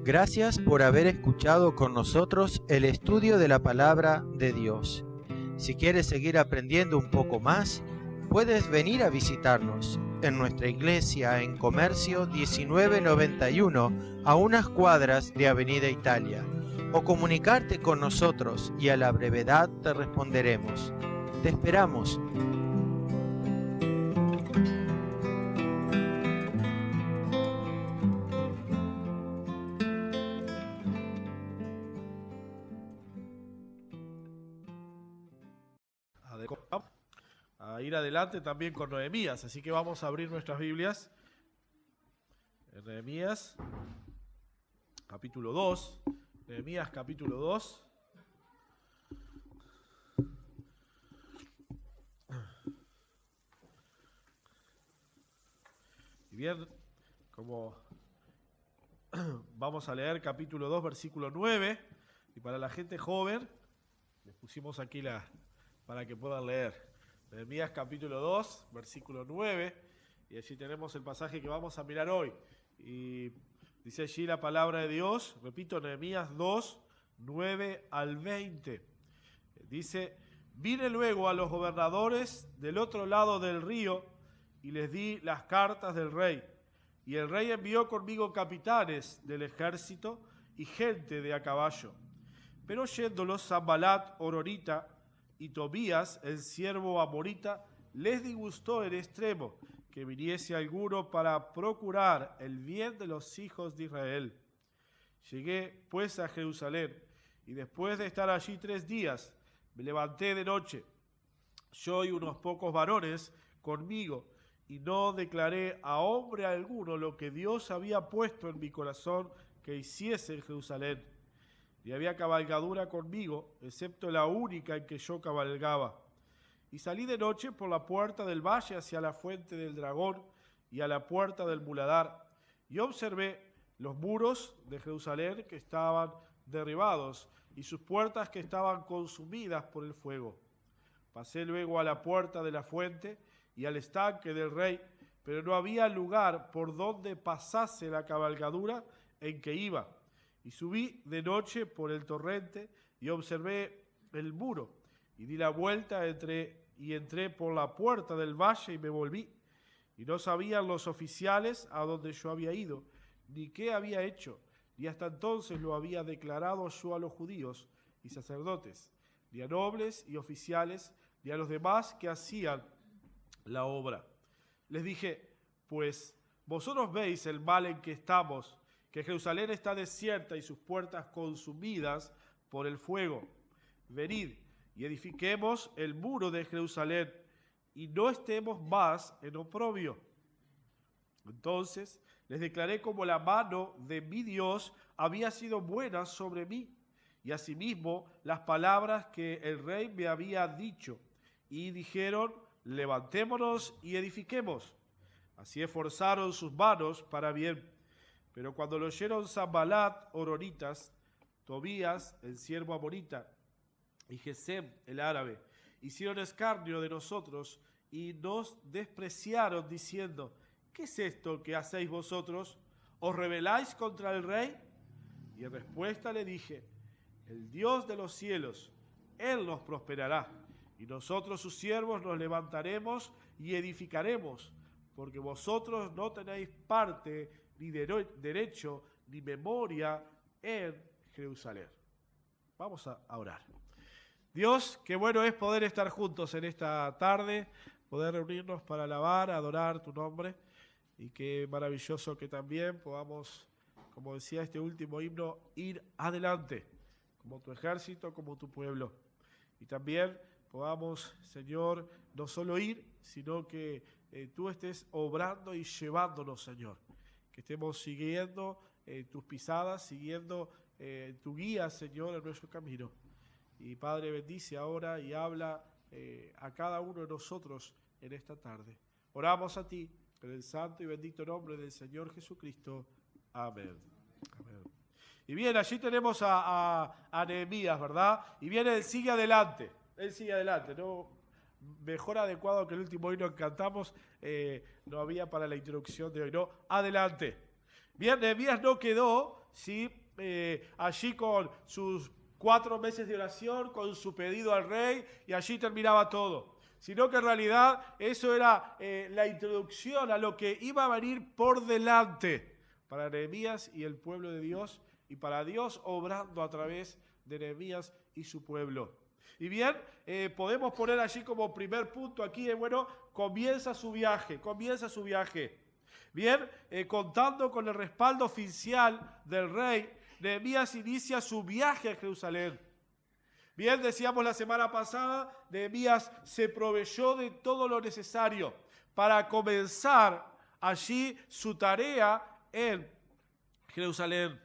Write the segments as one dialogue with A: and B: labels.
A: Gracias por haber escuchado con nosotros el estudio de la Palabra de Dios. Si quieres seguir aprendiendo un poco más, puedes venir a visitarnos en nuestra iglesia en Comercio 1991, a unas cuadras de Avenida Italia, o comunicarte con nosotros y a la brevedad te responderemos. Te esperamos.
B: A ir adelante también con Nehemías, así que vamos a abrir nuestras Biblias en Nehemías capítulo 2. Nehemías capítulo 2. Y bien, como vamos a leer capítulo 2, versículo 9, y para la gente joven, les pusimos aquí para que puedan leer. Nehemías capítulo 2, versículo 9, y allí tenemos el pasaje que vamos a mirar hoy. Y dice allí la palabra de Dios, repito, Nehemías 2, 9 al 20. Dice: vine luego a los gobernadores del otro lado del río y les di las cartas del rey. Y el rey envió conmigo capitanes del ejército y gente de a caballo. Pero oyéndolos Sanbalat horonita y Tobías, el siervo amorita, les disgustó en extremo que viniese alguno para procurar el bien de los hijos de Israel. Llegué pues a Jerusalén, y después de estar allí 3 días, me levanté de noche, yo y unos pocos varones conmigo, y no declaré a hombre alguno lo que Dios había puesto en mi corazón que hiciese en Jerusalén. Y había cabalgadura conmigo, excepto la única en que yo cabalgaba. Y salí de noche por la puerta del valle hacia la fuente del dragón y a la puerta del muladar, y observé los muros de Jerusalén que estaban derribados y sus puertas que estaban consumidas por el fuego. Pasé luego a la puerta de la fuente y al estanque del rey, pero no había lugar por donde pasase la cabalgadura en que iba. Y subí de noche por el torrente y observé el muro, y di la vuelta entré por la puerta del valle y me volví. Y no sabían los oficiales a dónde yo había ido, ni qué había hecho, ni hasta entonces lo había declarado yo a los judíos y sacerdotes, ni a nobles y oficiales, ni a los demás que hacían la obra. Les dije: pues vosotros veis el mal en que estamos, que Jerusalén está desierta y sus puertas consumidas por el fuego. Venid y edifiquemos el muro de Jerusalén, y no estemos más en oprobio. Entonces les declaré cómo la mano de mi Dios había sido buena sobre mí, y asimismo las palabras que el rey me había dicho. Y dijeron: levantémonos y edifiquemos. Así esforzaron sus manos para bien. Pero cuando lo oyeron Sanbalat horonitas, Tobías, el siervo amorita, y Gesem, el árabe, hicieron escarnio de nosotros y nos despreciaron, diciendo: ¿qué es esto que hacéis vosotros? ¿Os rebeláis contra el rey? Y en respuesta le dije: el Dios de los cielos, Él nos prosperará, y nosotros sus siervos nos levantaremos y edificaremos, porque vosotros no tenéis parte ni derecho, ni memoria en Jerusalén. Vamos a orar. Dios, qué bueno es poder estar juntos en esta tarde, poder reunirnos para alabar, adorar tu nombre, y qué maravilloso que también podamos, como decía este último himno, ir adelante, como tu ejército, como tu pueblo. Y también podamos, Señor, no solo ir, sino que tú estés obrando y llevándonos, Señor. Que estemos siguiendo tus pisadas, siguiendo tu guía, Señor, en nuestro camino. Y Padre, bendice ahora y habla a cada uno de nosotros en esta tarde. Oramos a ti, en el santo y bendito nombre del Señor Jesucristo. Amén. Amén. Y bien, allí tenemos a Nehemías, ¿verdad? Y viene, él sigue adelante, ¿no? Mejor adecuado que el último himno que cantamos, no había para la introducción de hoy, ¿no? Adelante. Bien, Nehemías no quedó, ¿sí? Allí con sus 4 meses de oración, con su pedido al rey, y allí terminaba todo. Sino que en realidad eso era la introducción a lo que iba a venir por delante para Nehemías y el pueblo de Dios, y para Dios obrando a través de Nehemías y su pueblo. Y bien, podemos poner allí como primer punto aquí, bueno, comienza su viaje. Bien, contando con el respaldo oficial del rey, Nehemías inicia su viaje a Jerusalén. Bien, decíamos la semana pasada, Nehemías se proveyó de todo lo necesario para comenzar allí su tarea en Jerusalén.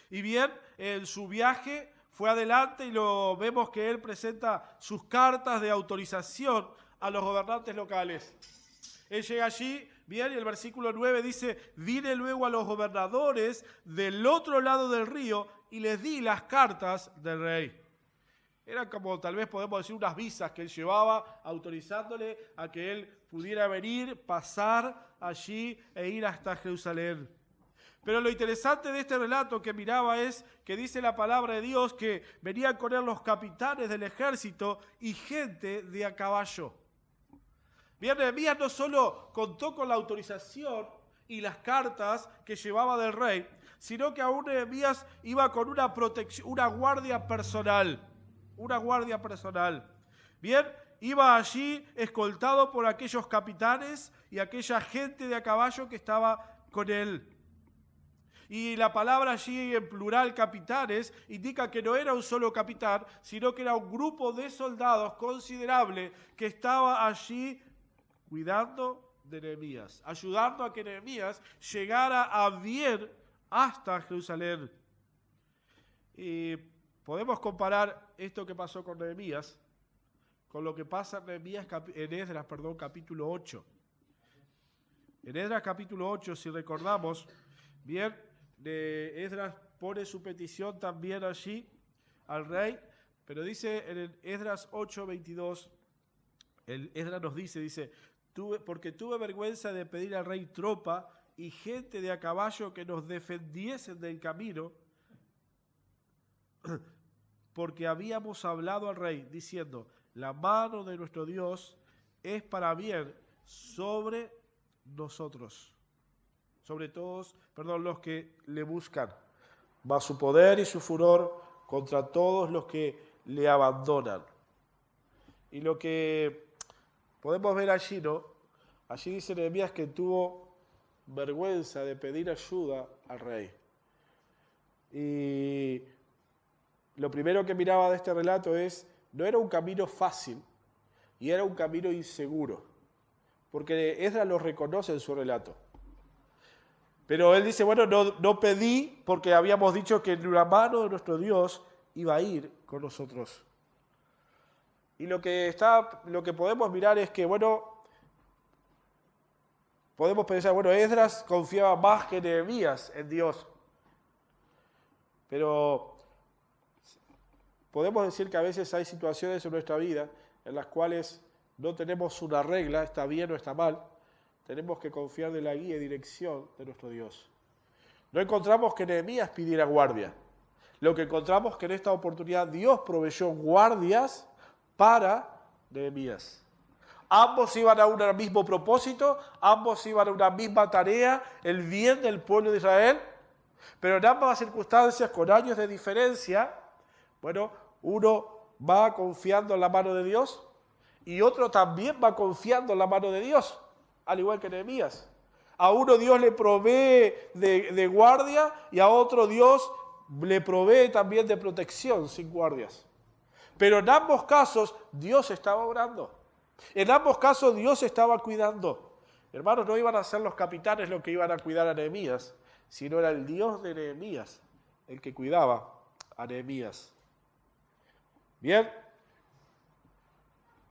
B: Y bien, en su viaje fue adelante y lo vemos que él presenta sus cartas de autorización a los gobernantes locales. Él llega allí, bien, y el versículo 9 dice: vine luego a los gobernadores del otro lado del río y les di las cartas del rey. Eran como, tal vez podemos decir, unas visas que él llevaba, autorizándole a que él pudiera venir, pasar allí e ir hasta Jerusalén. Pero lo interesante de este relato que miraba es que dice la palabra de Dios que venían con él los capitanes del ejército y gente de a caballo. Bien, Nehemías no solo contó con la autorización y las cartas que llevaba del rey, sino que aún Nehemías iba con una protección, una guardia personal. Bien, iba allí escoltado por aquellos capitanes y aquella gente de a caballo que estaba con él. Y la palabra allí en plural, capitanes, indica que no era un solo capitán, sino que era un grupo de soldados considerable que estaba allí cuidando de Nehemías, ayudando a que Nehemías llegara a bien hasta Jerusalén. Y podemos comparar esto que pasó con Nehemías con lo que pasa en Esdras, capítulo 8. En Esdras capítulo 8, si recordamos, bien, Esdras pone su petición también allí al rey, pero dice en Esdras 8:22, Esdras nos dice, porque tuve vergüenza de pedir al rey tropa y gente de a caballo que nos defendiesen del camino, porque habíamos hablado al rey diciendo: la mano de nuestro Dios es para bien sobre nosotros, sobre todos, los que le buscan, va su poder y su furor contra todos los que le abandonan. Y lo que podemos ver allí, ¿no? Allí dice Nehemías que tuvo vergüenza de pedir ayuda al rey. Y lo primero que miraba de este relato es, no era un camino fácil y era un camino inseguro, porque Esdras lo reconoce en su relato. Pero él dice, bueno, no pedí porque habíamos dicho que la mano de nuestro Dios iba a ir con nosotros. Y lo que podemos mirar es que, podemos pensar, Esdras confiaba más que Nehemías en Dios. Pero podemos decir que a veces hay situaciones en nuestra vida en las cuales no tenemos una regla, está bien o está mal. Tenemos que confiar de la guía y dirección de nuestro Dios. No encontramos que Nehemías pidiera guardia. Lo que encontramos es que en esta oportunidad Dios proveyó guardias para Nehemías. Ambos iban a un mismo propósito, ambos iban a una misma tarea, el bien del pueblo de Israel, pero en ambas circunstancias, con años de diferencia, uno va confiando en la mano de Dios y otro también va confiando en la mano de Dios, al igual que Nehemías. A uno Dios le provee de guardia y a otro Dios le provee también de protección sin guardias. Pero en ambos casos Dios estaba obrando. En ambos casos Dios estaba cuidando. Hermanos, no iban a ser los capitanes los que iban a cuidar a Nehemías, sino era el Dios de Nehemías el que cuidaba a Nehemías. Bien,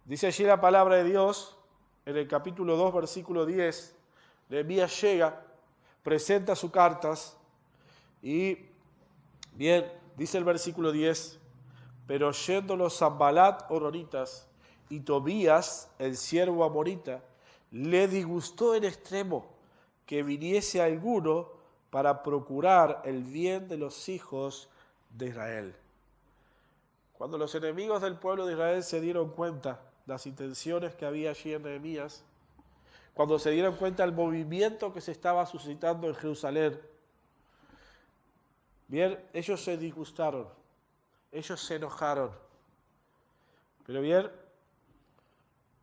B: dice allí la palabra de Dios, en el capítulo 2, versículo 10, Nehemías llega, presenta sus cartas y, bien, dice el versículo 10, pero oyéndolo Sanbalat horonitas y Tobías, el siervo amorita, le disgustó en extremo que viniese alguno para procurar el bien de los hijos de Israel. Cuando los enemigos del pueblo de Israel se dieron cuenta de las intenciones que había allí en Nehemías, cuando se dieron cuenta del movimiento que se estaba suscitando en Jerusalén, bien, ellos se disgustaron, ellos se enojaron, pero bien,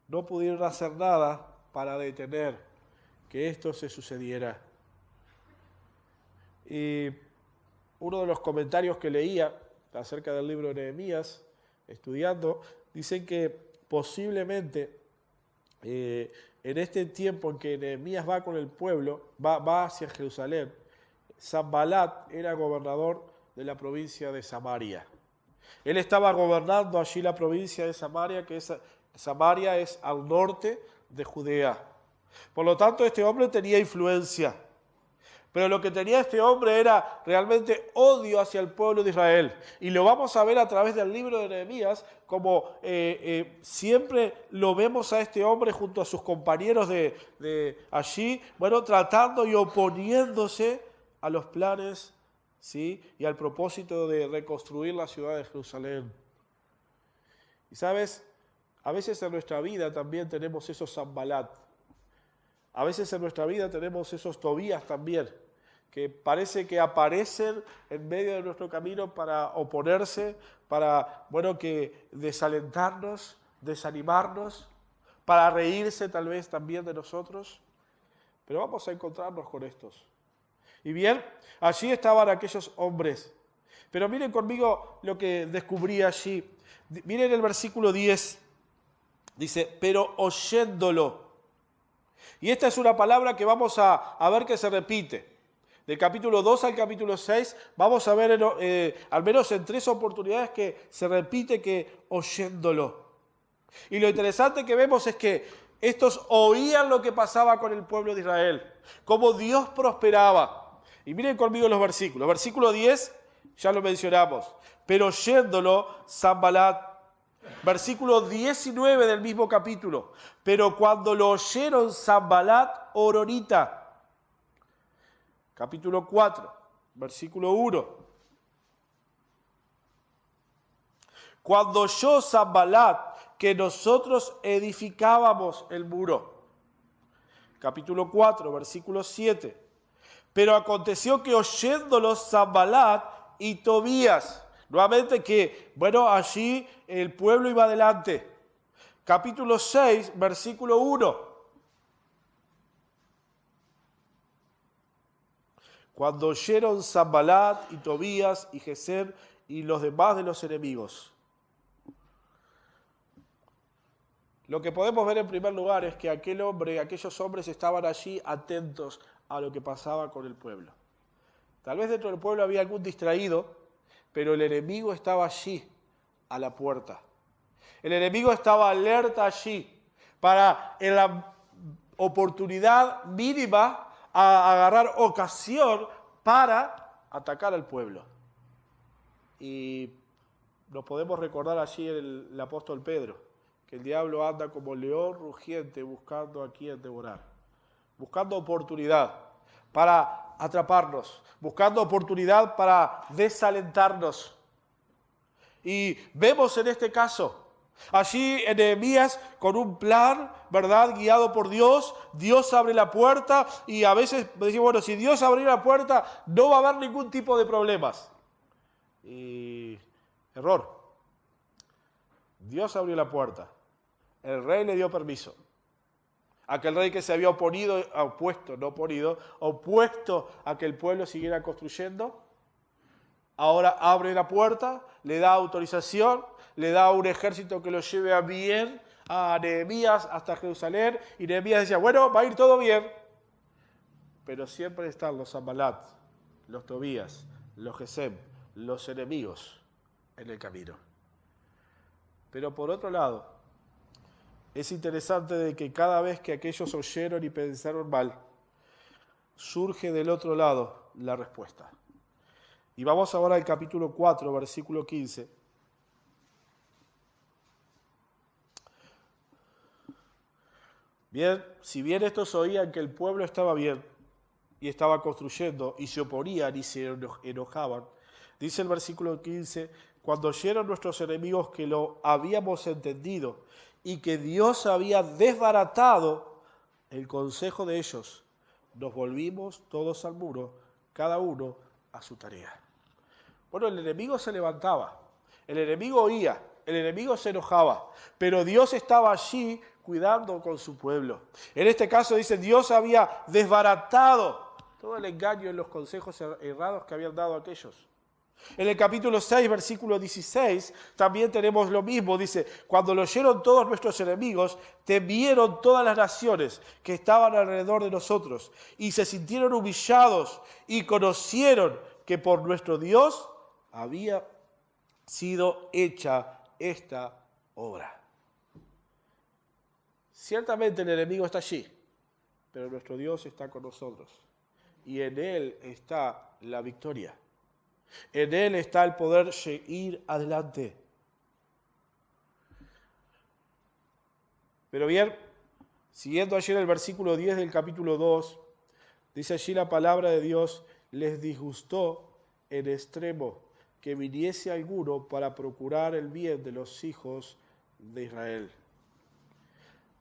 B: no pudieron hacer nada para detener que esto se sucediera. Y uno de los comentarios que leía acerca del libro de Nehemías, estudiando, dicen que posiblemente en este tiempo en que Nehemías va con el pueblo, va hacia Jerusalén, Sanbalat era gobernador de la provincia de Samaria. Él estaba gobernando allí la provincia de Samaria, Samaria es al norte de Judea. Por lo tanto, este hombre tenía influencia. Pero lo que tenía este hombre era realmente odio hacia el pueblo de Israel. Y lo vamos a ver a través del libro de Nehemías, como siempre lo vemos a este hombre junto a sus compañeros de allí, bueno, tratando y oponiéndose a los planes, ¿sí?, y al propósito de reconstruir la ciudad de Jerusalén. Y sabes, a veces en nuestra vida también tenemos esos Sanbalat. A veces en nuestra vida tenemos esos Tobías también, que parece que aparecen en medio de nuestro camino para oponerse, para, bueno, que desalentarnos, desanimarnos, para reírse tal vez también de nosotros. Pero vamos a encontrarnos con estos. Y bien, allí estaban aquellos hombres. Pero miren conmigo lo que descubrí allí. Miren el versículo 10. Dice, pero oyéndolo. Y esta es una palabra que vamos a ver que se repite. Del capítulo 2 al capítulo 6 vamos a ver al menos en 3 oportunidades que se repite que oyéndolo. Y lo interesante que vemos es que estos oían lo que pasaba con el pueblo de Israel, cómo Dios prosperaba. Y miren conmigo los versículos. Versículo 10, ya lo mencionamos. Pero oyéndolo, Sanbalat. Versículo 19 del mismo capítulo. Pero cuando lo oyeron Sanbalat, horonita. Capítulo 4, versículo 1. Cuando oyó Sanbalat que nosotros edificábamos el muro. Capítulo 4, versículo 7. Pero aconteció que oyéndolo Sanbalat y Tobías, nuevamente que, bueno, allí el pueblo iba adelante. Capítulo 6, versículo 1. Cuando oyeron Sanbalat y Tobías y Gesem y los demás de los enemigos. Lo que podemos ver en primer lugar es que aquellos hombres estaban allí atentos a lo que pasaba con el pueblo. Tal vez dentro del pueblo había algún distraído, pero el enemigo estaba allí, a la puerta. El enemigo estaba alerta allí para, en la oportunidad mínima, a agarrar ocasión para atacar al pueblo. Y nos podemos recordar allí el apóstol Pedro, que el diablo anda como león rugiente buscando a quien devorar, buscando oportunidad para atraparnos, buscando oportunidad para desalentarnos. Y vemos en este caso, allí en Nehemías, con un plan, ¿verdad?, guiado por Dios, Dios abre la puerta y a veces decimos, bueno, si Dios abrió la puerta, no va a haber ningún tipo de problemas. Y error. Dios abrió la puerta. El rey le dio permiso. Aquel rey que se había opuesto a que el pueblo siguiera construyendo, ahora abre la puerta, le da autorización, le da un ejército que lo lleve a bien a Nehemías hasta Jerusalén, y Nehemías decía, bueno, va a ir todo bien, pero siempre están los Sanbalat, los Tobías, los Gesem, los enemigos en el camino. Pero por otro lado, es interesante de que cada vez que aquellos oyeron y pensaron mal, surge del otro lado la respuesta. Y vamos ahora al capítulo 4, versículo 15. Bien, si bien estos oían que el pueblo estaba bien, y estaba construyendo, y se oponían y se enojaban. Dice el versículo 15, cuando oyeron nuestros enemigos que lo habíamos entendido y que Dios había desbaratado el consejo de ellos, nos volvimos todos al muro, cada uno a su tarea. Bueno, el enemigo se levantaba, el enemigo oía, el enemigo se enojaba, pero Dios estaba allí cuidando con su pueblo. En este caso dice, Dios había desbaratado todo el engaño en los consejos errados que habían dado aquellos. En el capítulo 6, versículo 16, también tenemos lo mismo. Dice, cuando lo oyeron todos nuestros enemigos, temieron todas las naciones que estaban alrededor de nosotros y se sintieron humillados y conocieron que por nuestro Dios había sido hecha esta obra. Ciertamente el enemigo está allí, pero nuestro Dios está con nosotros y en Él está la victoria. En Él está el poder seguir adelante. Pero bien, siguiendo allí en el versículo 10 del capítulo 2, dice allí la palabra de Dios, les disgustó en extremo que viniese alguno para procurar el bien de los hijos de Israel.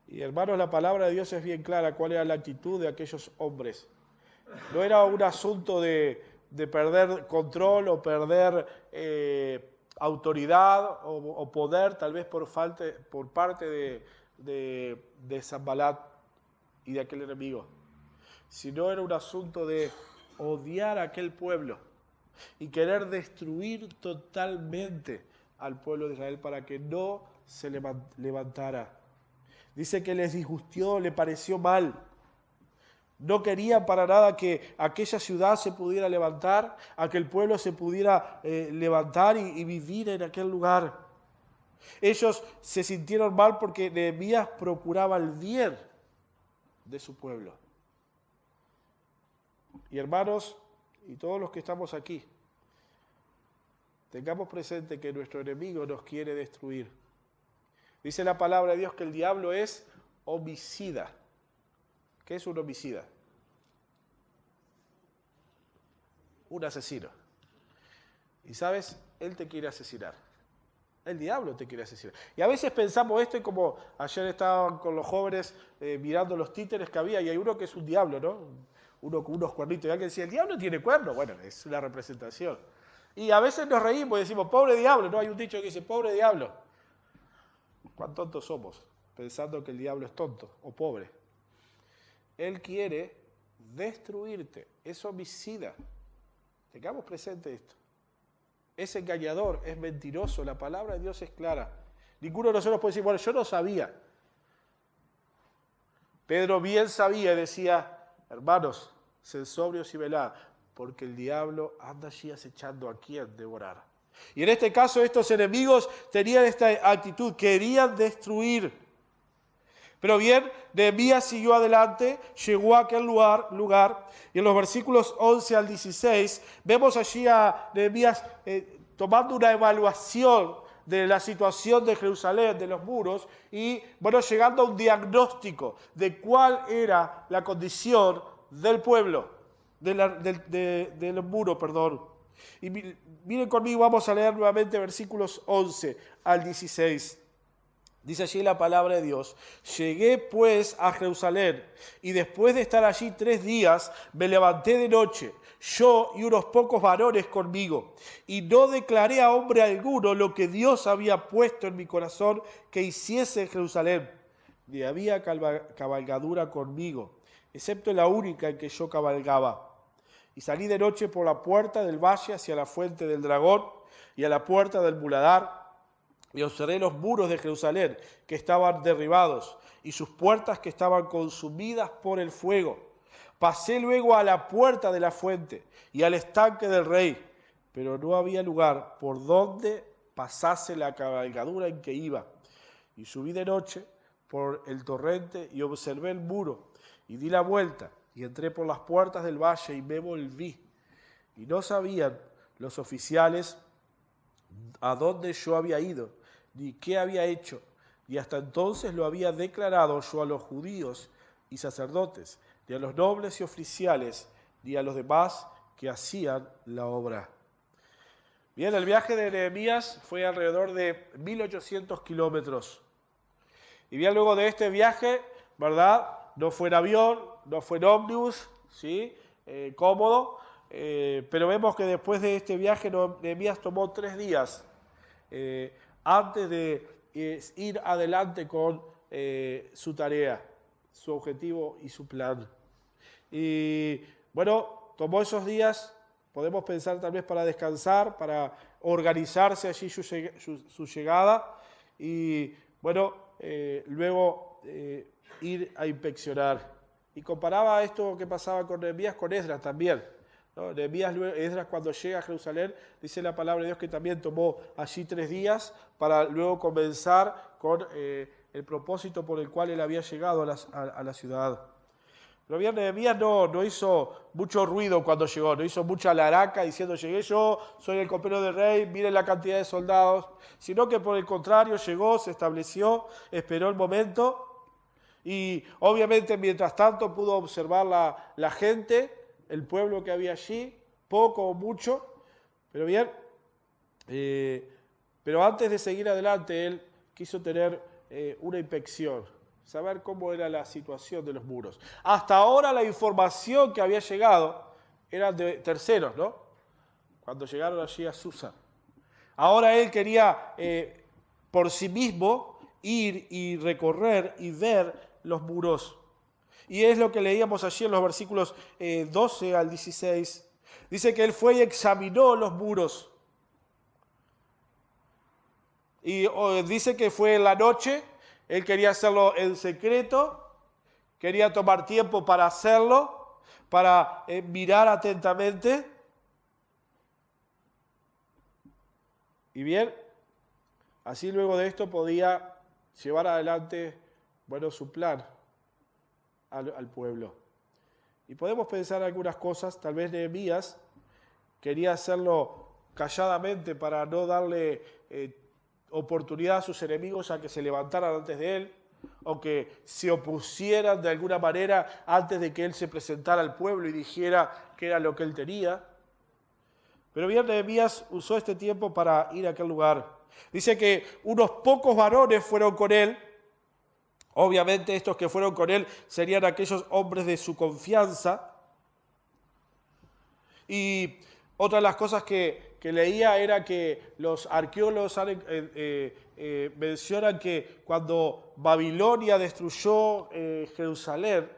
B: Y hermanos, la palabra de Dios es bien clara cuál era la actitud de aquellos hombres. No era un asunto de perder control o perder autoridad o poder, tal vez por parte de Sanbalat y de aquel enemigo, sino era un asunto de odiar a aquel pueblo y querer destruir totalmente al pueblo de Israel para que no se levantara. Dice que les disgustó, le pareció mal. No querían para nada que aquella ciudad se pudiera levantar, a que el pueblo se pudiera levantar y vivir en aquel lugar. Ellos se sintieron mal porque Nehemías procuraba el bien de su pueblo. Y hermanos, y todos los que estamos aquí, tengamos presente que nuestro enemigo nos quiere destruir. Dice la palabra de Dios que el diablo es homicida. ¿Qué es un homicida? Un asesino. Y sabes, él te quiere asesinar. El diablo te quiere asesinar. Y a veces pensamos esto y como ayer estaban con los jóvenes mirando los títeres que había y hay uno que es un diablo, ¿no? Uno con unos cuernitos. Y alguien decía, ¿el diablo tiene cuernos? Bueno, es una representación. Y a veces nos reímos y decimos, pobre diablo. No, hay un dicho que dice, pobre diablo. ¿Cuán tontos somos? Pensando que el diablo es tonto o pobre. Él quiere destruirte. Es homicida. Tengamos presente esto. Es engañador, es mentiroso. La palabra de Dios es clara. Ninguno de nosotros puede decir, bueno, yo no sabía. Pedro bien sabía y decía, hermanos, sed sobrios y velad, porque el diablo anda allí acechando a quien devorar. Y en este caso estos enemigos tenían esta actitud, querían destruir. Pero bien, Nehemías siguió adelante, llegó a aquel lugar y en los versículos 11 al 16 vemos allí a Nehemías tomando una evaluación de la situación de Jerusalén, de los muros, y bueno, llegando a un diagnóstico de cuál era la condición del pueblo, de los muros, perdón. Y miren conmigo, vamos a leer nuevamente versículos 11 al 16. Dice allí la palabra de Dios, llegué pues a Jerusalén y después de estar allí 3 días me levanté de noche, yo y unos pocos varones conmigo, y no declaré a hombre alguno lo que Dios había puesto en mi corazón que hiciese en Jerusalén, ni había cabalgadura conmigo, excepto la única en que yo cabalgaba. Y salí de noche por la puerta del valle hacia la fuente del dragón y a la puerta del muladar, y observé los muros de Jerusalén que estaban derribados y sus puertas que estaban consumidas por el fuego. Pasé luego a la puerta de la fuente y al estanque del rey, pero no había lugar por donde pasase la cabalgadura en que iba. Y subí de noche por el torrente y observé el muro y di la vuelta y entré por las puertas del valle y me volví. Y no sabían los oficiales a dónde yo había ido, ni qué había hecho, y hasta entonces lo había declarado yo a los judíos y sacerdotes, y a los nobles y oficiales, ni a los demás que hacían la obra. Bien, el viaje de Nehemías fue alrededor de 1800 kilómetros. Y bien, luego de este viaje, ¿verdad? No fue en avión, no fue en ómnibus, ¿sí? Cómodo, pero vemos que después de este viaje Nehemías tomó 3 días antes de ir adelante con su tarea, su objetivo y su plan. Y bueno, tomó esos días, podemos pensar tal vez para descansar, para organizarse allí su llegada y bueno, luego ir a inspeccionar. Y comparaba esto que pasaba con Nehemías con Esdras también, ¿no? Esdras cuando llega a Jerusalén, dice la palabra de Dios que también tomó allí 3 días para luego comenzar con el propósito por el cual él había llegado a la ciudad. Pero bien, Nehemías no hizo mucho ruido cuando llegó, no hizo mucha laraca diciendo llegué yo, soy el copero del rey, miren la cantidad de soldados, sino que por el contrario llegó, se estableció, esperó el momento y obviamente mientras tanto pudo observar la gente, el pueblo que había allí, poco o mucho, pero bien, pero antes de seguir adelante él quiso tener una inspección, saber cómo era la situación de los muros. Hasta ahora la información que había llegado era de terceros, ¿no? Cuando llegaron allí a Susa. Ahora él quería por sí mismo ir y recorrer y ver los muros. Y es lo que leíamos allí en los versículos 12 al 16. Dice que él fue y examinó los muros. Y dice que fue en la noche. Él quería hacerlo en secreto, quería tomar tiempo para hacerlo, para mirar atentamente. Y bien, así luego de esto podía llevar adelante, bueno, su plan al pueblo. Y podemos pensar algunas cosas, tal vez Nehemías quería hacerlo calladamente para no darle oportunidad a sus enemigos a que se levantaran antes de él o que se opusieran de alguna manera antes de que él se presentara al pueblo y dijera qué era lo que él tenía. Pero bien, Nehemías usó este tiempo para ir a aquel lugar. Dice que unos pocos varones fueron con él. Obviamente estos que fueron con él serían aquellos hombres de su confianza. Y otra de las cosas que leía era que los arqueólogos mencionan que cuando Babilonia destruyó Jerusalén,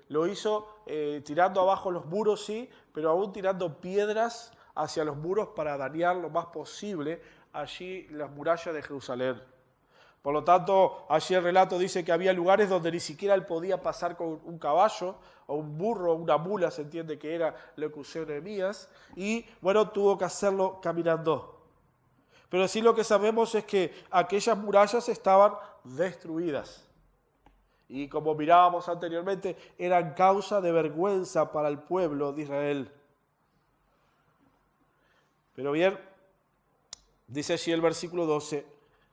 B: lo hizo tirando abajo los muros, sí, pero aún tirando piedras hacia los muros para dañar lo más posible allí las murallas de Jerusalén. Por lo tanto, allí el relato dice que había lugares donde ni siquiera él podía pasar con un caballo o un burro o una mula, se entiende que era lo que usó Nehemías, y bueno, tuvo que hacerlo caminando. Pero sí lo que sabemos es que aquellas murallas estaban destruidas. Y como mirábamos anteriormente, eran causa de vergüenza para el pueblo de Israel. Pero bien, dice allí el versículo 12,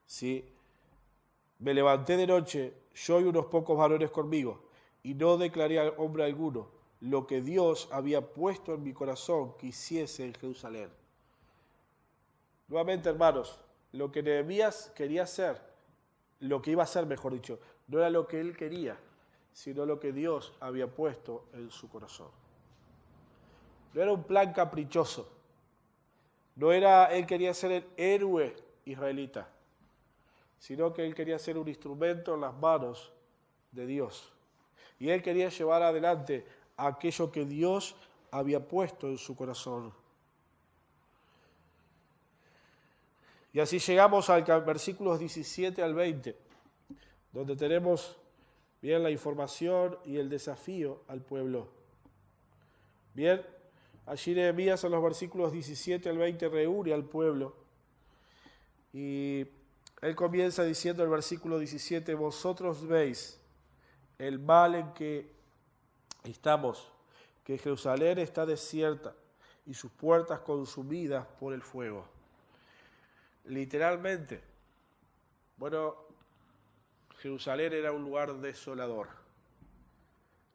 B: ¿sí? Me levanté de noche, yo y unos pocos varones conmigo, y no declaré a hombre alguno lo que Dios había puesto en mi corazón que hiciese en Jerusalén. Nuevamente, hermanos, lo que Nehemías quería hacer, lo que iba a hacer, mejor dicho, no era lo que él quería, sino lo que Dios había puesto en su corazón. No era un plan caprichoso, no era él quería ser el héroe israelita, sino que él quería ser un instrumento en las manos de Dios. Y él quería llevar adelante aquello que Dios había puesto en su corazón. Y así llegamos al versículos 17 al 20, donde tenemos bien la información y el desafío al pueblo. Bien, allí Nehemías en los versículos 17 al 20 reúne al pueblo y él comienza diciendo el versículo 17, vosotros veis el mal en que estamos, que Jerusalén está desierta y sus puertas consumidas por el fuego. Literalmente, bueno, Jerusalén era un lugar desolador.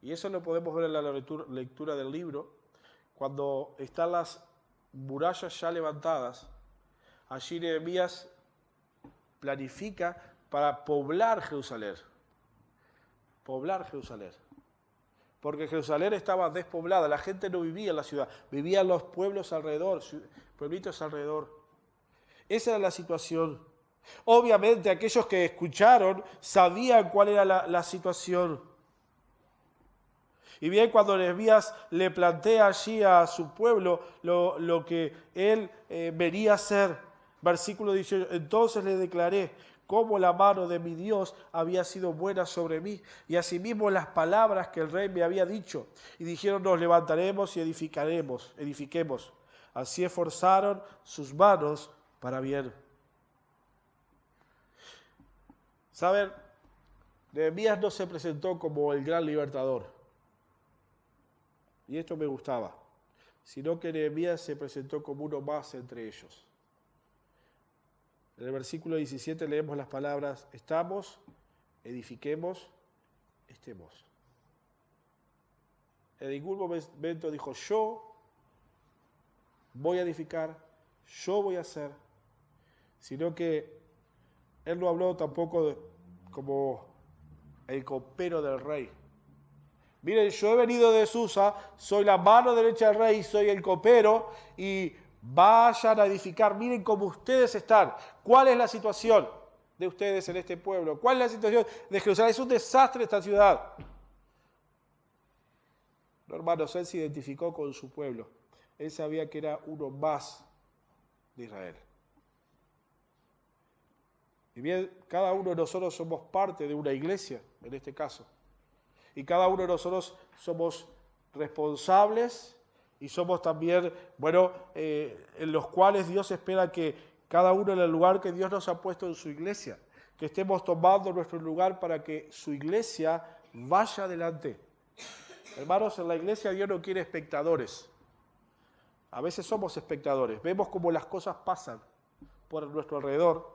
B: Y eso lo podemos ver en la lectura del libro. Cuando están las murallas ya levantadas, allí Nehemías planifica para poblar Jerusalén. Poblar Jerusalén. Porque Jerusalén estaba despoblada, la gente no vivía en la ciudad, vivían los pueblos alrededor, pueblitos alrededor. Esa era la situación. Obviamente aquellos que escucharon sabían cuál era la situación. Y bien, cuando Nehemías le plantea allí a su pueblo lo que él venía a hacer, versículo 18, entonces le declaré cómo la mano de mi Dios había sido buena sobre mí, y asimismo las palabras que el rey me había dicho. Y dijeron, nos levantaremos y edifiquemos. Así esforzaron sus manos para bien. ¿Saben? Nehemías no se presentó como el gran libertador. Y esto me gustaba. Sino que Nehemías se presentó como uno más entre ellos. En el versículo 17 leemos las palabras, estamos, edifiquemos, estemos. En ningún momento dijo, yo voy a edificar, yo voy a hacer, sino que él no habló tampoco como el copero del rey. Miren, yo he venido de Susa, soy la mano derecha del rey, soy el copero y vayan a edificar. Miren cómo ustedes están. ¿Cuál es la situación de ustedes en este pueblo? ¿Cuál es la situación de Jerusalén? Es un desastre esta ciudad. No, hermanos, él se identificó con su pueblo. Él sabía que era uno más de Israel. Y bien, cada uno de nosotros somos parte de una iglesia, en este caso. Y cada uno de nosotros somos responsables y somos también, en los cuales Dios espera que cada uno en el lugar que Dios nos ha puesto en su iglesia, que estemos tomando nuestro lugar para que su iglesia vaya adelante. Hermanos, en la iglesia Dios no quiere espectadores. A veces somos espectadores, vemos cómo las cosas pasan por nuestro alrededor.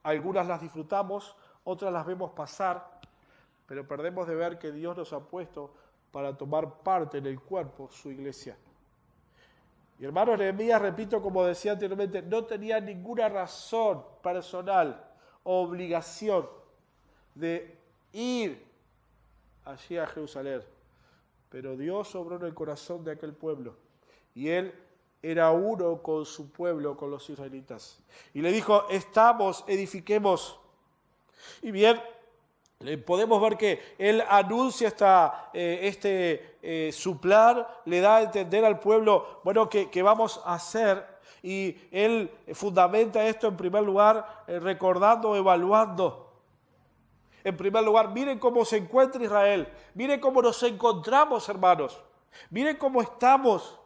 B: Algunas las disfrutamos, otras las vemos pasar, pero perdemos de ver que Dios nos ha puesto para tomar parte en el cuerpo, su iglesia. Y hermanos, Nehemías, repito, como decía anteriormente, no tenía ninguna razón personal, obligación de ir allí a Jerusalén. Pero Dios obró en el corazón de aquel pueblo. Y él era uno con su pueblo, con los israelitas. Y le dijo, estamos, edifiquemos. Y bien, podemos ver que él anuncia su plan, le da a entender al pueblo, que vamos a hacer. Y él fundamenta esto en primer lugar, recordando, evaluando. En primer lugar, miren cómo se encuentra Israel. Miren cómo nos encontramos, hermanos. Miren cómo estamos.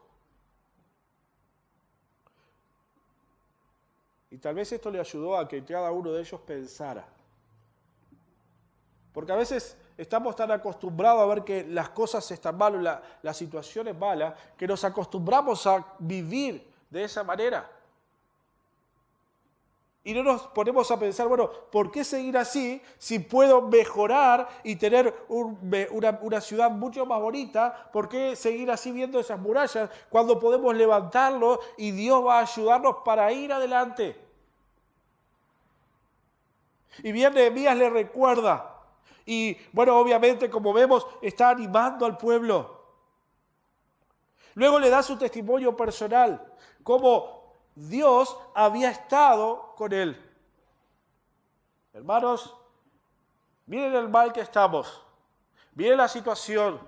B: Y tal vez esto le ayudó a que cada uno de ellos pensara. Porque a veces estamos tan acostumbrados a ver que las cosas están mal, la situación es mala, que nos acostumbramos a vivir de esa manera. Y no nos ponemos a pensar, ¿por qué seguir así si puedo mejorar y tener una ciudad mucho más bonita? ¿Por qué seguir así viendo esas murallas cuando podemos levantarlo y Dios va a ayudarnos para ir adelante? Y bien, Nehemías le recuerda. Y obviamente, como vemos, está animando al pueblo. Luego le da su testimonio personal, cómo Dios había estado con él. Hermanos, miren el mal que estamos. Miren la situación.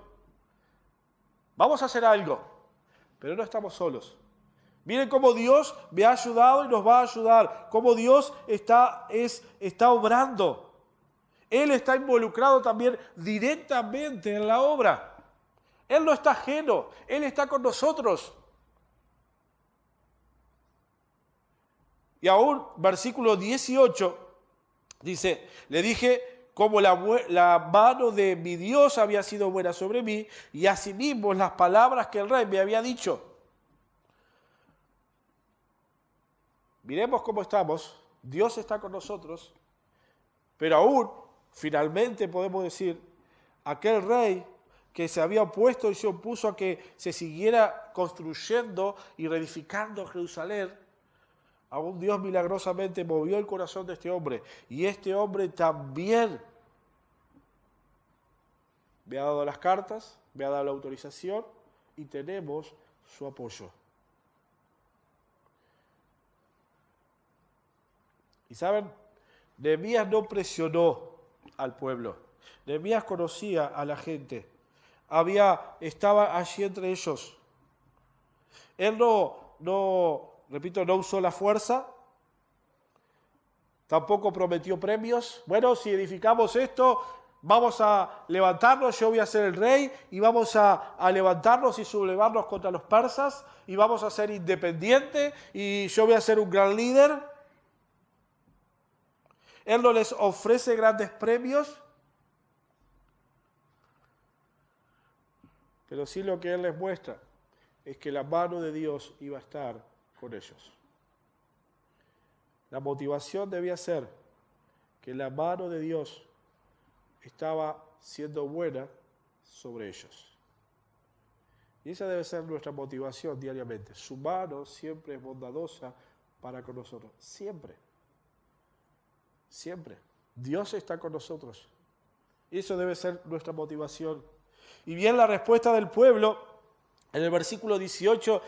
B: Vamos a hacer algo, pero no estamos solos. Miren cómo Dios me ha ayudado y nos va a ayudar. Cómo Dios está obrando. Él está involucrado también directamente en la obra. Él no está ajeno, Él está con nosotros. Y aún, versículo 18, dice, le dije, como la mano de mi Dios había sido buena sobre mí, y asimismo las palabras que el rey me había dicho. Miremos cómo estamos, Dios está con nosotros, pero aún, finalmente podemos decir, aquel rey que se había opuesto y se opuso a que se siguiera construyendo y reedificando Jerusalén, aún Dios milagrosamente movió el corazón de este hombre. Y este hombre también me ha dado las cartas, me ha dado la autorización y tenemos su apoyo. Y saben, Nehemías no presionó al pueblo. Nehemías conocía a la gente. Estaba allí entre ellos. Él no usó la fuerza. Tampoco prometió premios. Bueno, si edificamos esto, vamos a levantarnos, yo voy a ser el rey, y vamos a levantarnos y sublevarnos contra los persas, y vamos a ser independientes, y yo voy a ser un gran líder. Él no les ofrece grandes premios, pero sí lo que Él les muestra es que la mano de Dios iba a estar con ellos. La motivación debía ser que la mano de Dios estaba siendo buena sobre ellos. Y esa debe ser nuestra motivación diariamente. Su mano siempre es bondadosa para con nosotros. Siempre. Siempre. Dios está con nosotros. Eso debe ser nuestra motivación. Y bien, la respuesta del pueblo, en el versículo 18,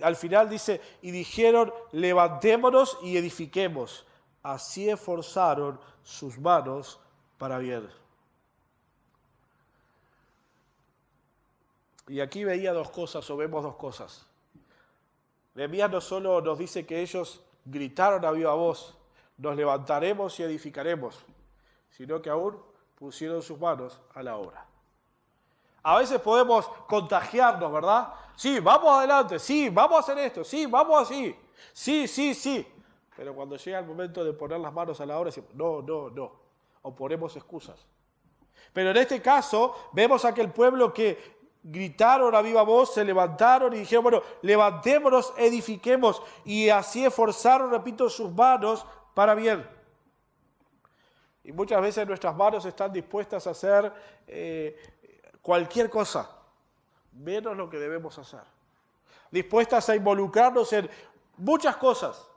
B: al final dice, y dijeron, levantémonos y edifiquemos. Así esforzaron sus manos para bien. Y aquí vemos dos cosas. Nehemías no solo nos dice que ellos gritaron a viva voz, nos levantaremos y edificaremos, sino que aún pusieron sus manos a la obra. A veces podemos contagiarnos, ¿verdad? Sí, vamos adelante, sí, vamos a hacer esto, sí, vamos así, sí. Pero cuando llega el momento de poner las manos a la obra, decimos, no, o ponemos excusas. Pero en este caso, vemos a aquel pueblo que gritaron a viva voz, se levantaron y dijeron, bueno, levantémonos, edifiquemos, y así esforzaron, repito, sus manos para bien. Y muchas veces nuestras manos están dispuestas a hacer cualquier cosa, menos lo que debemos hacer. Dispuestas a involucrarnos en muchas cosas,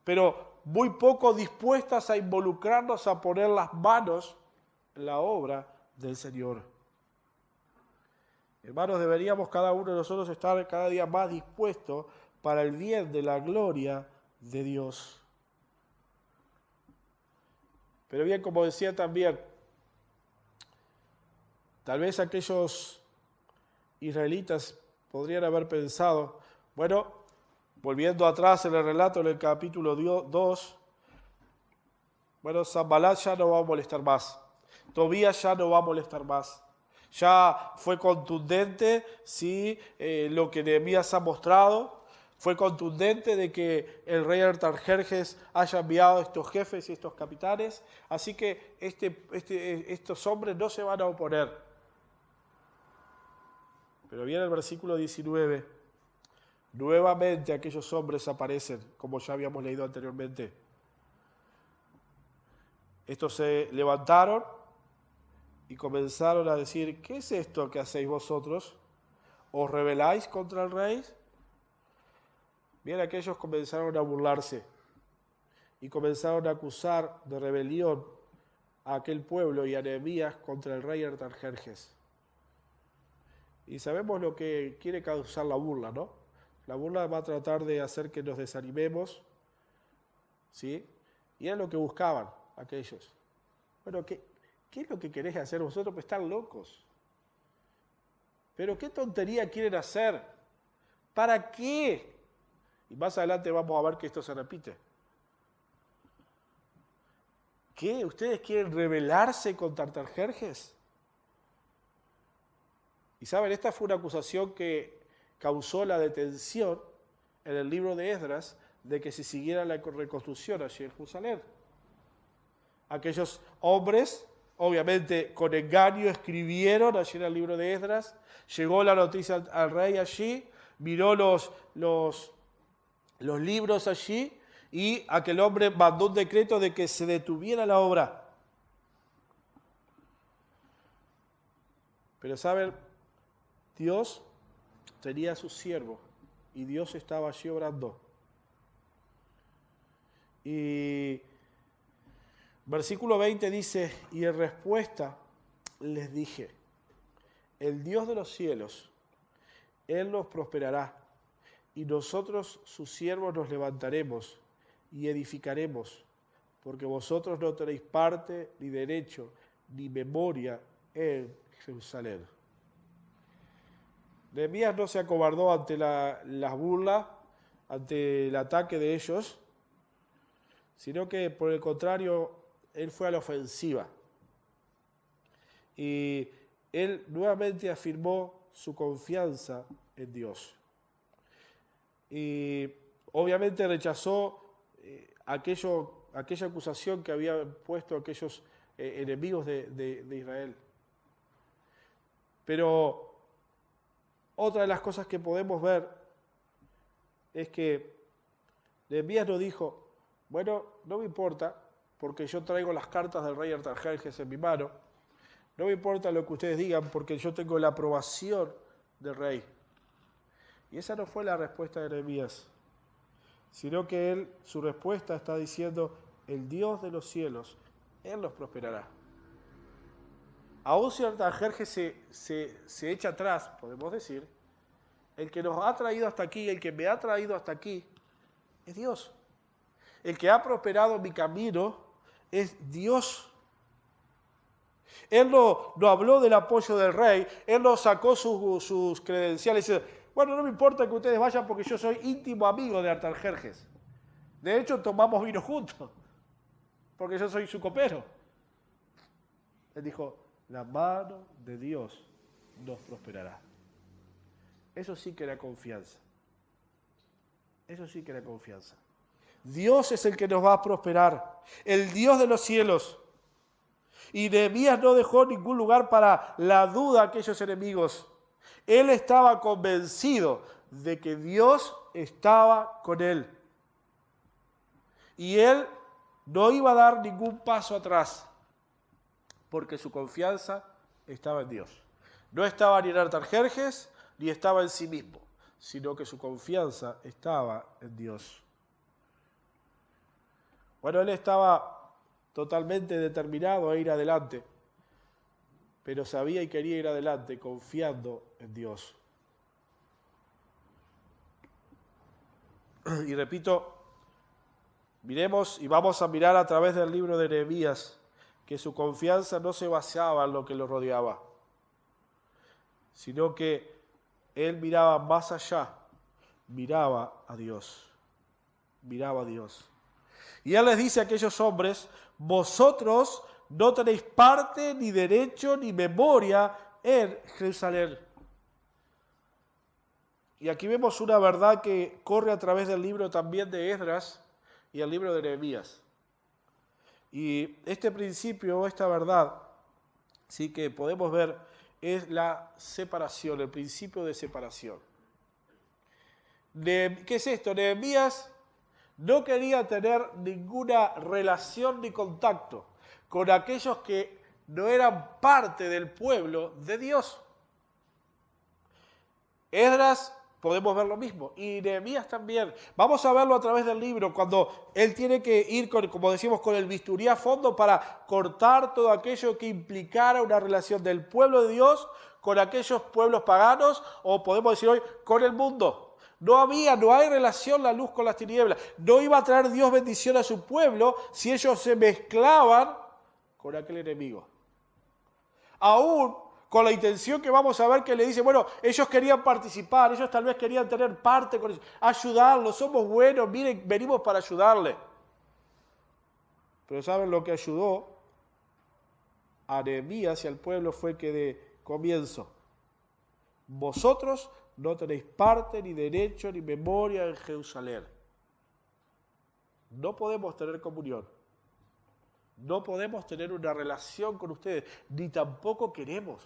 B: pero muy poco dispuestas a involucrarnos a poner las manos en la obra del Señor. Hermanos, deberíamos cada uno de nosotros estar cada día más dispuestos para el bien de la gloria de Dios. Pero bien, como decía también, tal vez aquellos israelitas podrían haber pensado, bueno, volviendo atrás en el relato en el capítulo 2, bueno, Sanbalat ya no va a molestar más, Tobías ya no va a molestar más. Ya fue contundente, sí, lo que Nehemías ha mostrado. Fue contundente de que el rey Artajerjes haya enviado a estos jefes y estos capitanes. Así que estos hombres no se van a oponer. Pero viene el versículo 19. Nuevamente aquellos hombres aparecen, como ya habíamos leído anteriormente. Estos se levantaron y comenzaron a decir, ¿qué es esto que hacéis vosotros? ¿Os rebeláis contra el rey? Bien, aquellos comenzaron a burlarse y comenzaron a acusar de rebelión a aquel pueblo y a Nehemías contra el rey Artajerjes. Y sabemos lo que quiere causar la burla, ¿no? La burla va a tratar de hacer que nos desanimemos, ¿sí? Y es lo que buscaban aquellos. Bueno, ¿qué es lo que queréis hacer vosotros? Pues están locos. Pero ¿qué tontería quieren hacer? ¿Para qué? Y más adelante vamos a ver que esto se repite. ¿Qué? ¿Ustedes quieren rebelarse contra Artajerjes? Y saben, esta fue una acusación que causó la detención en el libro de Esdras de que se siguiera la reconstrucción allí en Jerusalén. Aquellos hombres, obviamente con engaño, escribieron allí en el libro de Esdras, llegó la noticia al rey allí, miró los libros allí y aquel hombre mandó un decreto de que se detuviera la obra. Pero saben, Dios tenía a sus siervos y Dios estaba allí obrando. Y versículo 20 dice, y en respuesta les dije, el Dios de los cielos, Él nos prosperará, y nosotros sus siervos nos levantaremos y edificaremos, porque vosotros no tenéis parte, ni derecho, ni memoria en Jerusalén. Nehemías no se acobardó ante las burlas, ante el ataque de ellos, sino que por el contrario, él fue a la ofensiva. Y él nuevamente afirmó su confianza en Dios. Y obviamente rechazó aquella acusación que habían puesto aquellos enemigos de Israel. Pero otra de las cosas que podemos ver es que Nehemías no dijo, bueno, no me importa, porque yo traigo las cartas del rey Artajerjes en mi mano, no me importa lo que ustedes digan, porque yo tengo la aprobación del rey. Y esa no fue la respuesta de Nehemías, sino que su respuesta está diciendo, el Dios de los cielos, Él los prosperará. Aún si Artajerjes se echa atrás, podemos decir, el que nos ha traído hasta aquí, el que me ha traído hasta aquí, es Dios. El que ha prosperado mi camino es Dios. Él no habló del apoyo del rey, Él no sacó sus credenciales y dice, bueno, no me importa que ustedes vayan porque yo soy íntimo amigo de Artajerjes. De hecho, tomamos vino juntos, porque yo soy su copero. Él dijo, la mano de Dios nos prosperará. Eso sí que era confianza. Eso sí que era confianza. Dios es el que nos va a prosperar, el Dios de los cielos. Y Nehemías no dejó ningún lugar para la duda a aquellos enemigos. Él estaba convencido de que Dios estaba con él. Y él no iba a dar ningún paso atrás, porque su confianza estaba en Dios. No estaba ni en Artajerjes, ni estaba en sí mismo, sino que su confianza estaba en Dios. Bueno, él estaba totalmente determinado a ir adelante, pero sabía y quería ir adelante confiando en Dios. Y repito, miremos y vamos a mirar a través del libro de Nehemías que su confianza no se basaba en lo que lo rodeaba, sino que él miraba más allá, miraba a Dios, miraba a Dios. Y él les dice a aquellos hombres, vosotros no tenéis parte, ni derecho, ni memoria en Jerusalén. Y aquí vemos una verdad que corre a través del libro también de Esdras y el libro de Nehemías. Y este principio, esta verdad, sí que podemos ver, es la separación, el principio de separación. ¿Qué es esto? Nehemías no quería tener ninguna relación ni contacto con aquellos que no eran parte del pueblo de Dios. Esdras podemos ver lo mismo, y Nehemías también. Vamos a verlo a través del libro, cuando él tiene que ir, como decimos, con el bisturí a fondo para cortar todo aquello que implicara una relación del pueblo de Dios con aquellos pueblos paganos, o podemos decir hoy, con el mundo. No hay relación la luz con las tinieblas. No iba a traer Dios bendición a su pueblo si ellos se mezclaban con aquel enemigo. Aún con la intención que vamos a ver que le dice, bueno, ellos querían participar, ellos tal vez querían tener parte con ellos, ayudarlos, somos buenos, miren, venimos para ayudarle. Pero ¿saben lo que ayudó a Nehemías y al pueblo? Fue que de comienzo, vosotros no tenéis parte, ni derecho, ni memoria en Jerusalén. No podemos tener comunión. No podemos tener una relación con ustedes, ni tampoco queremos.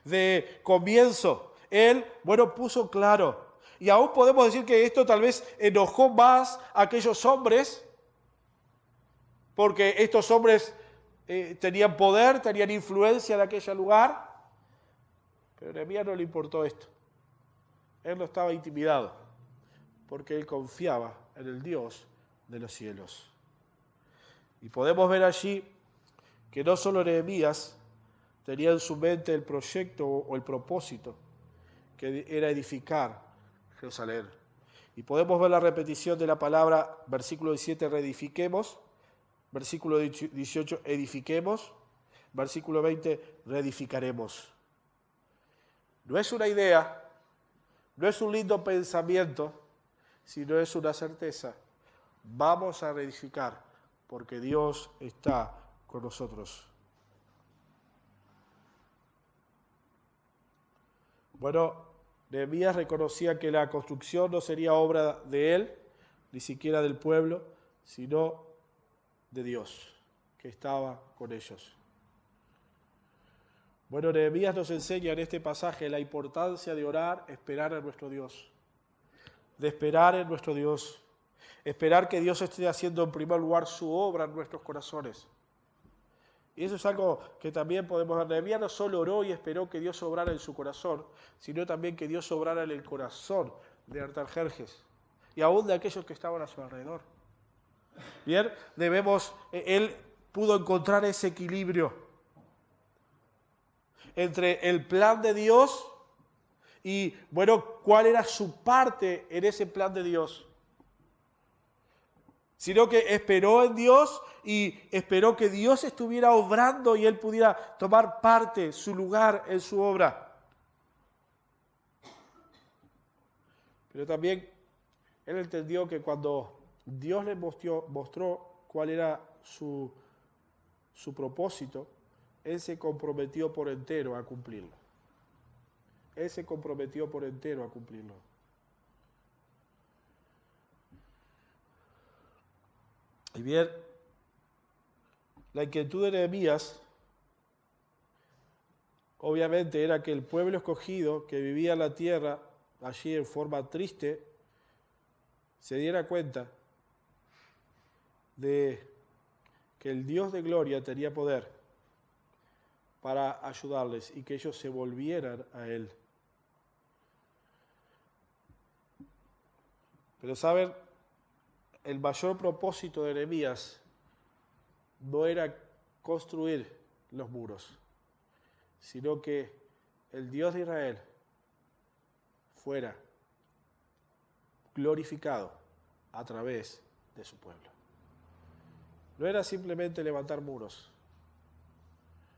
B: De comienzo, él, puso claro. Y aún podemos decir que esto tal vez enojó más a aquellos hombres, porque estos hombres tenían poder, tenían influencia en aquel lugar, pero a Nehemías no le importó esto. Él no estaba intimidado, porque él confiaba en el Dios de los cielos. Y podemos ver allí que no solo Nehemías tenía en su mente el proyecto o el propósito, que era edificar Jerusalén. Y podemos ver la repetición de la palabra, versículo 17, reedifiquemos, versículo 18, edifiquemos, versículo 20, reedificaremos. No es una idea, no es un lindo pensamiento, sino es una certeza. Vamos a reedificar, porque Dios está con nosotros. Bueno, Nehemías reconocía que la construcción no sería obra de él, ni siquiera del pueblo, sino de Dios, que estaba con ellos. Bueno, Nehemías nos enseña en este pasaje la importancia de orar, esperar en nuestro Dios, de esperar en nuestro Dios, esperar que Dios esté haciendo en primer lugar su obra en nuestros corazones. Y eso es algo que también podemos ver. Nehemías no solo oró y esperó que Dios obrara en su corazón, sino también que Dios obrara en el corazón de Artajerjes y aún de aquellos que estaban a su alrededor. Bien, él pudo encontrar ese equilibrio entre el plan de Dios y, bueno, cuál era su parte en ese plan de Dios. Sino que esperó en Dios y esperó que Dios estuviera obrando y él pudiera tomar parte, su lugar en su obra. Pero también él entendió que cuando Dios le mostró cuál era su propósito, él se comprometió por entero a cumplirlo. Él se comprometió por entero a cumplirlo. Y bien, la inquietud de Nehemías, obviamente, era que el pueblo escogido que vivía en la tierra, allí en forma triste, se diera cuenta de que el Dios de gloria tenía poder para ayudarles y que ellos se volvieran a Él. Pero saben, el mayor propósito de Nehemías no era construir los muros, sino que el Dios de Israel fuera glorificado a través de su pueblo. No era simplemente levantar muros,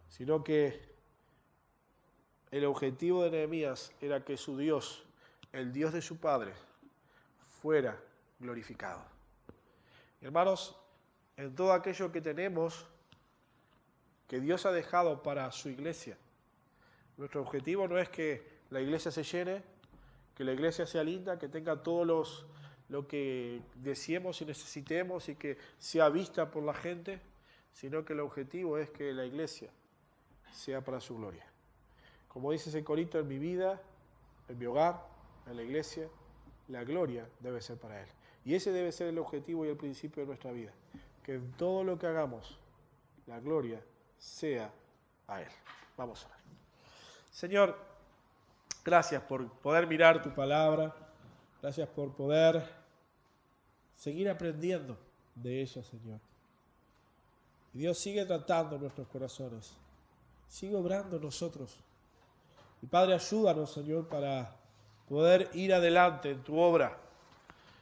B: sino que el objetivo de Nehemías era que su Dios, el Dios de su Padre, fuera glorificado. Hermanos, en todo aquello que tenemos, que Dios ha dejado para su iglesia, nuestro objetivo no es que la iglesia se llene, que la iglesia sea linda, que tenga todos lo que deseemos y necesitemos y que sea vista por la gente, sino que el objetivo es que la iglesia sea para su gloria. Como dice ese corito, en mi vida, en mi hogar, en la iglesia, la gloria debe ser para Él. Y ese debe ser el objetivo y el principio de nuestra vida. Que en todo lo que hagamos, la gloria sea a Él. Vamos a orar. Señor, gracias por poder mirar tu palabra. Gracias por poder seguir aprendiendo de ella, Señor. Y Dios sigue tratando nuestros corazones. Sigue obrando en nosotros. Y Padre, ayúdanos, Señor, para poder ir adelante en tu obra.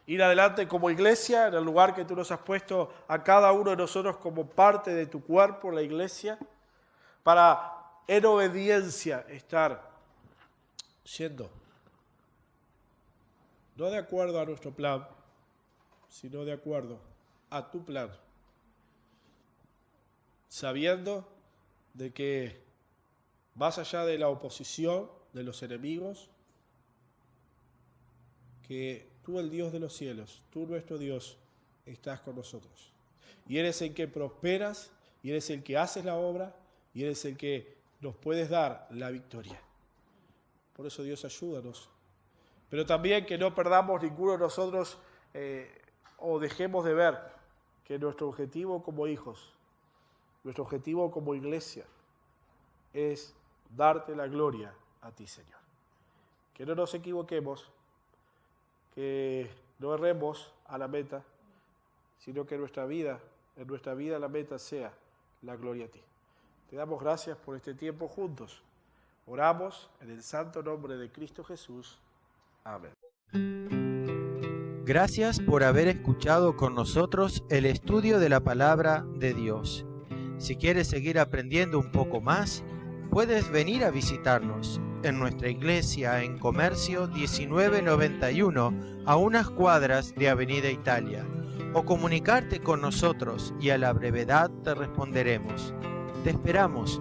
B: Ir adelante como iglesia, en el lugar que tú nos has puesto a cada uno de nosotros como parte de tu cuerpo, la iglesia, para en obediencia estar siendo, no de acuerdo a nuestro plan, sino de acuerdo a tu plan, sabiendo de que más allá de la oposición, de los enemigos, que tú, el Dios de los cielos, tú nuestro Dios, estás con nosotros. Y eres el que prosperas, y eres el que haces la obra, y eres el que nos puedes dar la victoria. Por eso, Dios, ayúdanos. Pero también que no perdamos ninguno de nosotros o dejemos de ver que nuestro objetivo como hijos Nuestro objetivo como iglesia es darte la gloria a ti, Señor. Que no nos equivoquemos, que no erremos a la meta, sino que en nuestra vida la meta sea la gloria a ti. Te damos gracias por este tiempo juntos. Oramos en el santo nombre de Cristo Jesús. Amén.
A: Gracias por haber escuchado con nosotros el estudio de la palabra de Dios. Si quieres seguir aprendiendo un poco más, puedes venir a visitarnos en nuestra iglesia en Comercio 1991, a unas cuadras de Avenida Italia, o comunicarte con nosotros y a la brevedad te responderemos. Te esperamos.